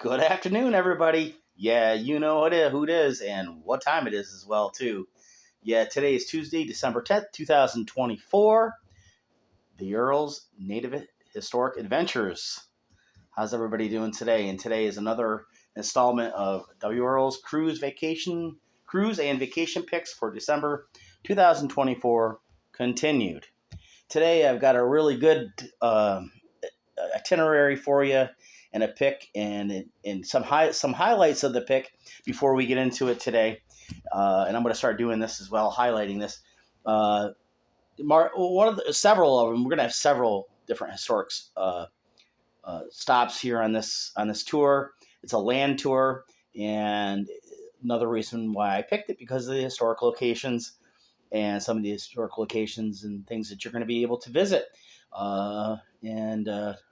Good afternoon, everybody. Yeah, you know who it is and what time it is as well, too. Yeah, today is Tuesday, December 10th, 2024. The Earl's Native Historic Adventures. How's everybody doing today? And today is another installment of W. Earl's Cruise and Vacation Picks for December 2024 continued. Today I've got a really good itinerary for you and a pick and some highlights of the pick before we get into it today. And I'm going to start doing this as well, highlighting this. Several of them. We're going to have several different historic stops here on this tour. It's a land tour, and another reason why I picked it because of the historic locations and some of the historic locations and things that you're going to be able to visit. And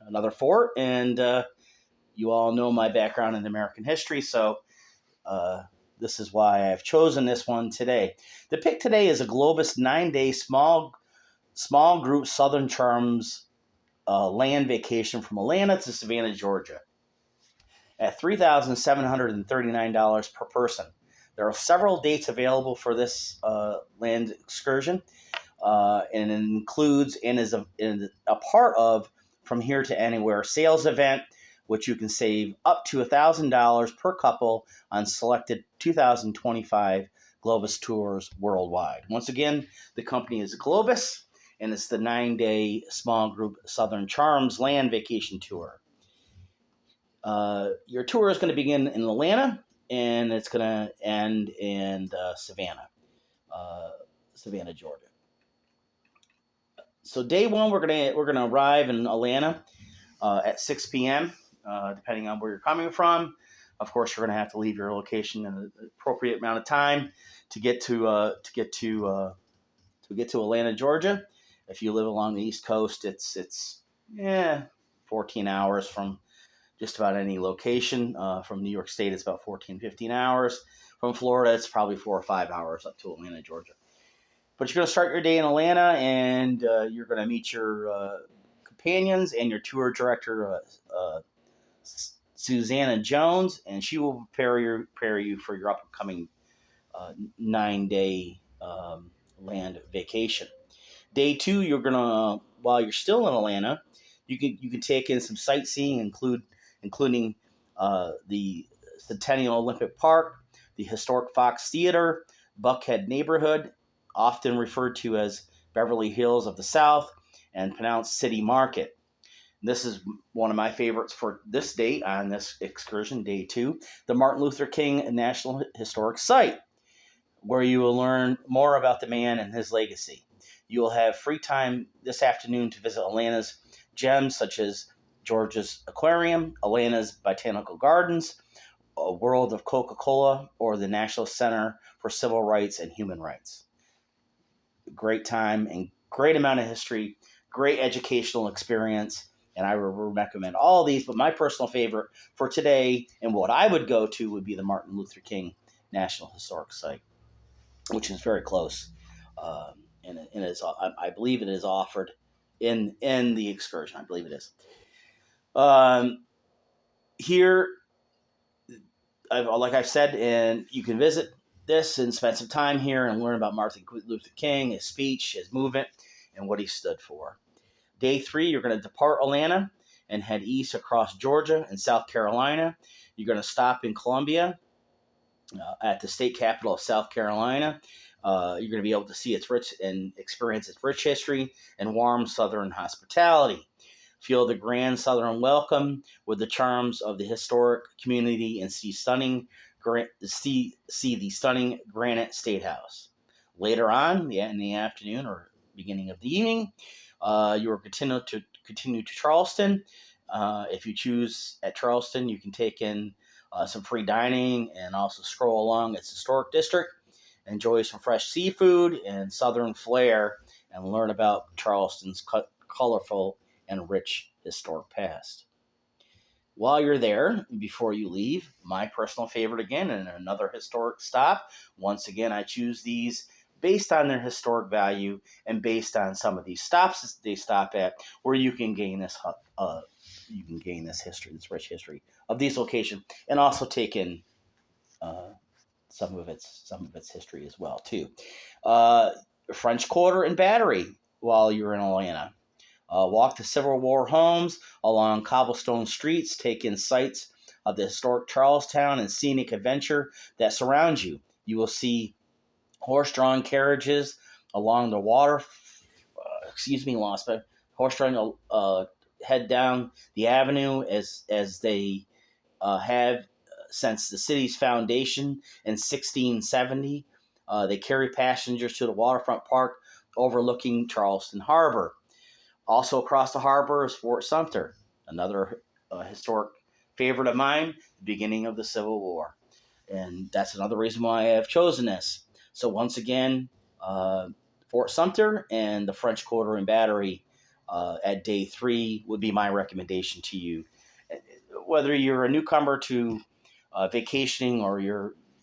another fort, and you all know my background in American history, so this is why I've chosen this one today. The pick today is a Globus 9-day small group Southern Charms land vacation from Atlanta to Savannah, Georgia, at $3,739 per person. There are several dates available for this land excursion. And it includes and is a part of From Here to Anywhere sales event, which you can save up to $1,000 per couple on selected 2025 Globus tours worldwide. Once again, the company is Globus, and it's the 9-day small group Southern Charms land vacation tour. Your tour is going to begin in Atlanta, and it's going to end in Savannah, Georgia. So day one, we're gonna arrive in Atlanta at 6 p.m. Depending on where you're coming from. Of course, you're gonna have to leave your location in an appropriate amount of time to get to Atlanta, Georgia. If you live along the East Coast, it's 14 hours from just about any location. From New York State, it's about 15 hours. From Florida, it's probably 4 or 5 hours up to Atlanta, Georgia. But you're going to start your day in Atlanta, and you're going to meet your companions and your tour director, Susanna Jones, and she will prepare you for your upcoming 9-day land vacation. Day two, you're going to, while you're still in Atlanta, you can take in some sightseeing, including the Centennial Olympic Park, the historic Fox Theater, Buckhead neighborhood, often referred to as Beverly Hills of the South, and pronounced City Market. This is one of my favorites for this date on this excursion, day two, the Martin Luther King National Historic Site, where you will learn more about the man and his legacy. You will have free time this afternoon to visit Atlanta's gems such as George's Aquarium, Atlanta's Botanical Gardens, a World of Coca-Cola, or the National Center for Civil Rights and Human Rights. Great time and great amount of history, great educational experience, and I would recommend all these, but my personal favorite for today and what I would go to would be the Martin Luther King National Historic Site, which is very close, and I believe it is offered in the excursion. I believe it is. Here, like I've said, and you can visit this and spend some time here and learn about Martin Luther King, his speech, his movement, and what he stood for. Day three, you're going to depart Atlanta and head east across Georgia and South Carolina. You're going to stop in Columbia at the state capital of South Carolina. You're going to be able to see its rich and experience its rich history and warm Southern hospitality. Feel the grand Southern welcome with the charms of the historic community and see the stunning Granite State House. Later on, in the afternoon or beginning of the evening, you will continue to Charleston. If you choose at Charleston, you can take in some free dining and also stroll along its historic district, enjoy some fresh seafood and Southern flair, and learn about Charleston's colorful and rich historic past. While you're there, before you leave, my personal favorite again, and another historic stop. Once again, I choose these based on their historic value and based on some of these stops they stop at, where you can gain this you can gain this history, this rich history of these locations, and also take in uh, some of its history as well too. Uh, French Quarter and Battery while you're in Atlanta. Walk the Civil War homes along cobblestone streets, take in sights of the historic Charlestown and scenic adventure that surrounds you. You will see horse-drawn carriages along the water. Lost my horse-drawn head down the avenue as they have since the city's foundation in 1670. They carry passengers to the waterfront park overlooking Charleston Harbor. Also across the harbor is Fort Sumter, another historic favorite of mine, the beginning of the Civil War. And that's another reason why I have chosen this. So once again, Fort Sumter and the French Quarter and Battery at day 3 would be my recommendation to you. Whether you're a newcomer to vacationing or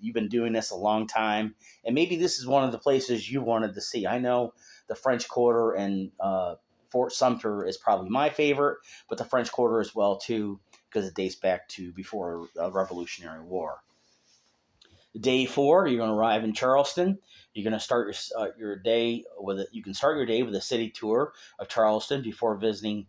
you've been doing this a long time, and maybe this is one of the places you wanted to see. I know the French Quarter and Fort Sumter is probably my favorite, but the French Quarter as well too, because it dates back to before the Revolutionary War. Day 4, you're going to arrive in Charleston. You're going to start your day with you can start your day with a city tour of Charleston before visiting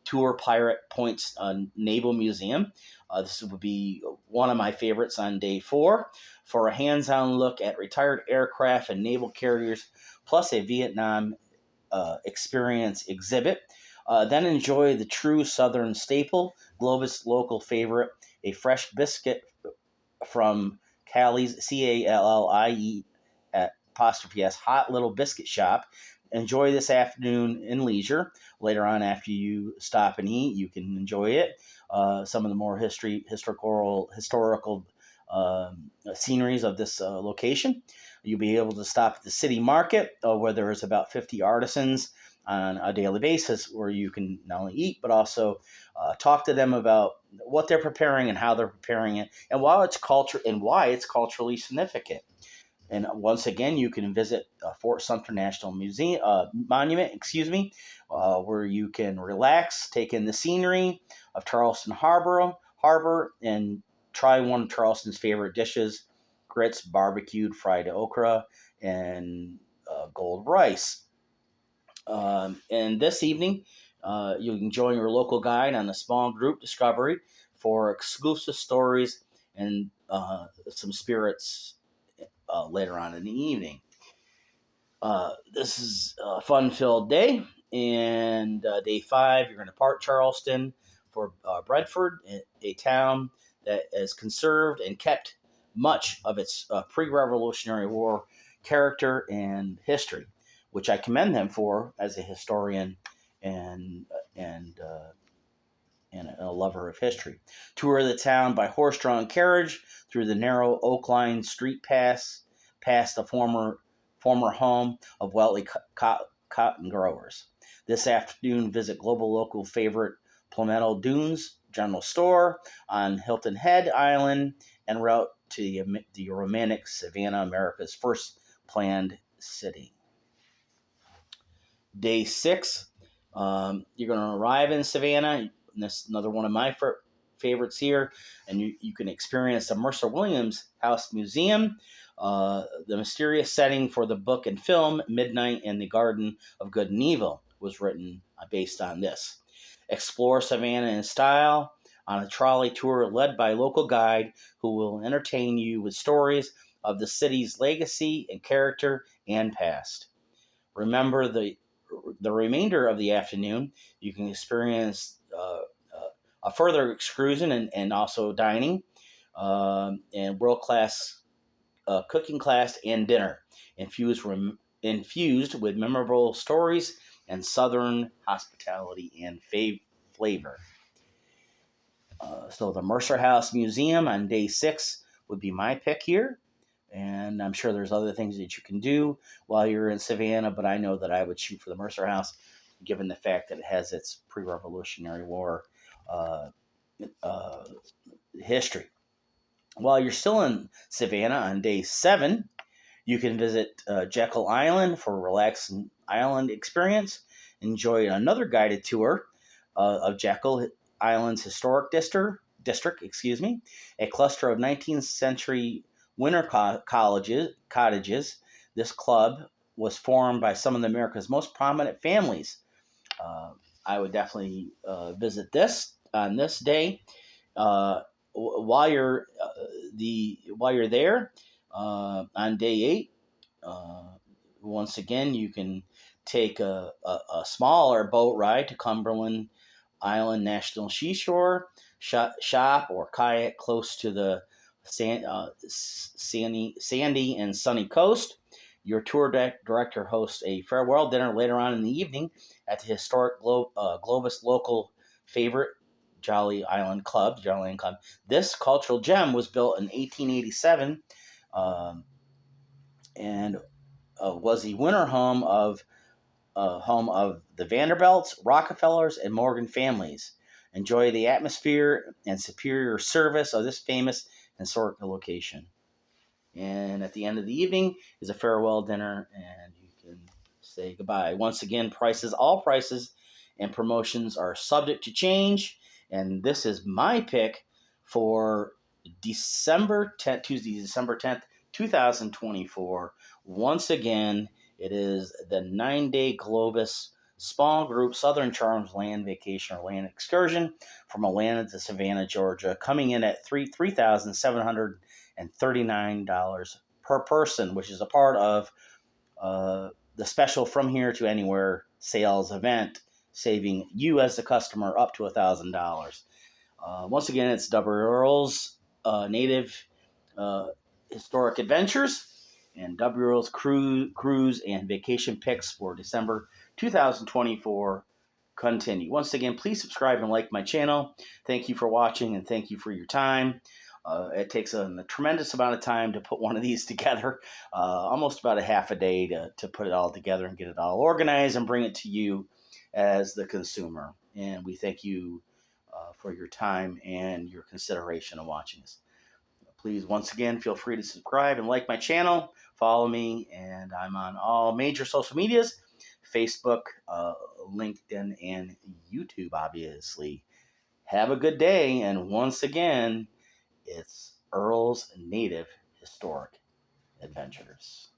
Tour Pirate Point's Naval Museum. This would be one of my favorites on day 4 for a hands-on look at retired aircraft and naval carriers, plus a Vietnam experience exhibit. Then enjoy the true Southern staple, Globus local favorite, a fresh biscuit from Callie's Callie apostrophe S hot little biscuit shop. Enjoy this afternoon in leisure. Later on, after you stop and eat, you can enjoy it. Some of the more historical sceneries of this location. You'll be able to stop at the city market, where there is about 50 artisans on a daily basis, where you can not only eat but also talk to them about what they're preparing and how they're preparing it, and why it's culturally significant. And once again, you can visit Fort Sumter National Museum Monument, where you can relax, take in the scenery of Charleston Harbor, and try one of Charleston's favorite dishes: grits, barbecued fried okra, and gold rice. And this evening, you can join your local guide on a small group discovery for exclusive stories and some spirits later on in the evening. This is a fun-filled day, and day 5, you're going to depart Charleston for Bedford, a town that has conserved and kept much of its pre-Revolutionary War character and history, which I commend them for as a historian and and uh, and a lover of history. Tour the town by horse-drawn carriage through the narrow oak-lined street past the former home of wealthy cotton growers. This afternoon, visit global local favorite Palmetto Dunes General Store on Hilton Head Island en route to the romantic Savannah, America's first planned city. Day 6, you're going to arrive in Savannah. And this is another one of my favorites here. And you can experience the Mercer-Williams House Museum, the mysterious setting for the book and film Midnight in the Garden of Good and Evil was written based on this. Explore Savannah in style on a trolley tour led by a local guide who will entertain you with stories of the city's legacy and character and past. Remember the remainder of the afternoon, you can experience a further excursion and also dining and world-class cooking class and dinner, infused with memorable stories and Southern hospitality and flavor. So the Mercer House Museum on day 6 would be my pick here. And I'm sure there's other things that you can do while you're in Savannah, but I know that I would shoot for the Mercer House, given the fact that it has its pre-Revolutionary War uh, uh, history. While you're still in Savannah on day 7, you can visit Jekyll Island for a relaxing island experience. Enjoy another guided tour of Jekyll Island's historic district, a cluster of 19th century winter cottages. This club was formed by some of America's most prominent families. Uh, I would definitely visit this on this day. Uh, while you're there on day 8, uh, once again you can take a smaller boat ride to Cumberland Island National Seashore, shop or kayak close to the sandy and sunny coast. Your tour director hosts a farewell dinner later on in the evening at the historic Globus local favorite Jolly Island Club. This cultural gem was built in 1887 and was the winter home of the Vanderbilts, Rockefellers, and Morgan families. Enjoy the atmosphere and superior service of this famous historical location. And at the end of the evening is a farewell dinner, and you can say goodbye. Once again, all prices and promotions are subject to change. And this is my pick for December 10th, Tuesday, December 10th, 2024. Once again, it is the 9-day Globus small group Southern Charms land vacation or land excursion from Atlanta to Savannah, Georgia, coming in at $3,739 per person, which is a part of the special From Here to Anywhere sales event, saving you as the customer up to $1,000. Once again, it's Earl's Native Historic Adventures and Earl's cruise and vacation picks for December 2024 continue. Once again, please subscribe and like my channel. Thank you for watching and thank you for your time. It takes a tremendous amount of time to put one of these together, almost about a half a day to put it all together and get it all organized and bring it to you as the consumer. And we thank you for your time and your consideration of watching us. Please, once again, feel free to subscribe and like my channel. Follow me, and I'm on all major social medias, Facebook, LinkedIn, and YouTube, obviously. Have a good day, and once again, it's Earl's Native Historic Adventures.